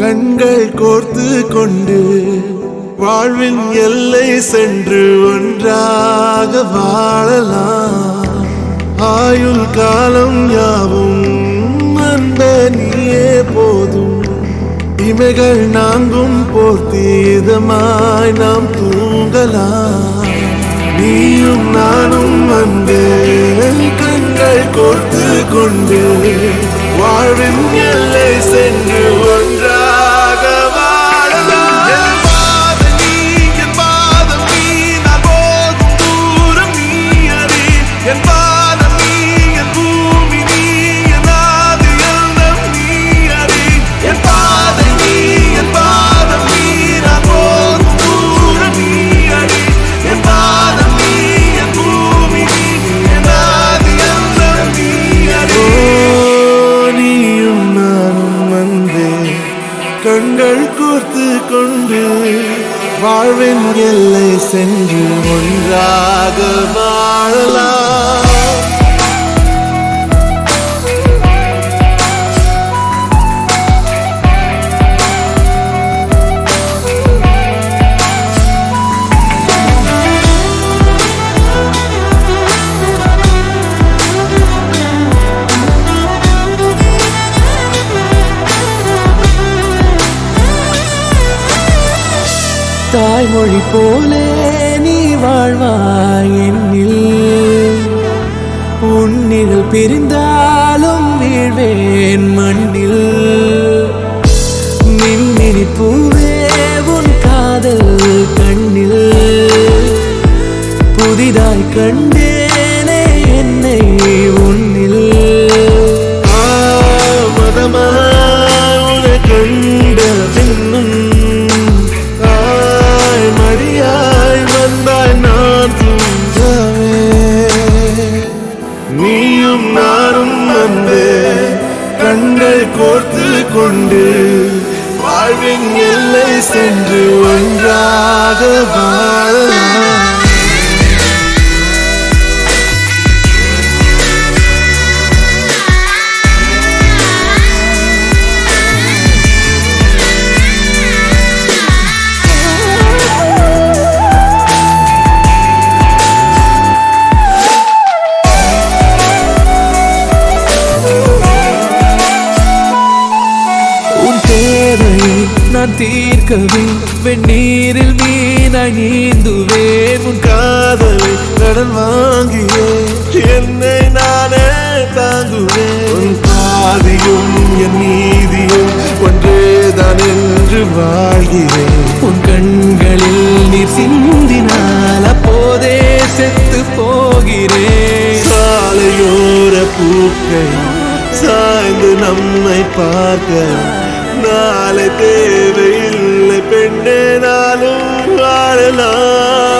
கண்கள் கோர்த்து கொண்டு வாழ்வின் எல்லை சென்று ஒன்றாக வாழலாம். ஆயுள் காலம் யாவும் அன்பே நீயே போதும். இமைகள் நான்கும் போர்த்தி இதமாய் நாம் தூங்கலாம். நீயும் நானும் அன்பே கண்கள் கோர்த்து கொண்டு வாழ்வின் எல்லை சென்று ஒன்றாக வாழலாம். என் பாதம் நீ, என் பாதம் நீ, நான் போகும் தூரம் நீ அறி. என் பாதம் நீ, என் பூமி நீ, என் ஆதி எண்ணம் நீ அறி. என் பாதை நீ, என் பாதம் நீ, நான் போகும் தூரம் நீ அறி. என் பாதம் நீ, என் பூமி நீ, என் ஆதி எண்ணம் நீ அறி. நீயும் நானும் அன்பே கண்கள் கோர்த்து கொண்டு வாழ்வின் எல்லை சென்று ஒன்றாக வாழலாம். தாய்மொழி போலே நீ வாழ்வாய் என்னில். உன்னில் பிரிந்தாலும் வீழ்வேன் மண்ணில். மின்மினி பூவே உன் காதல் கண்ணில். புதிதாய் கண்டேனே என்னை உன்னில். மதமாய் உன்னை கண்ட பின்னும் மடியாய் வந்தாய் நான் தூங்கவே. நீயும் நானும் அன்பே கண்கள் கோர்த்து கொண்டு வாழ்வின் எல்லை சென்று ஒன்றாக வாழலாம். நான் தீர்க்கவே வெந்நீரில் மீனாய் நீந்துவேன். உன் காதலை கடன் வாங்கியே என்னை நானே தாங்குவேன். உன் பாதியும் என் நீதியும் ஒன்றேதான் என்று வாழ்கிறேன். உன் கண்களில் நீர் சிந்தினால் அப்போதே செத்து போகிறேன். சாலையோர பூக்கள் சாய்ந்து நம்மை பார்க்க நாளை தேவையில்லை பெண்ணே நாளும் வாழலாம்.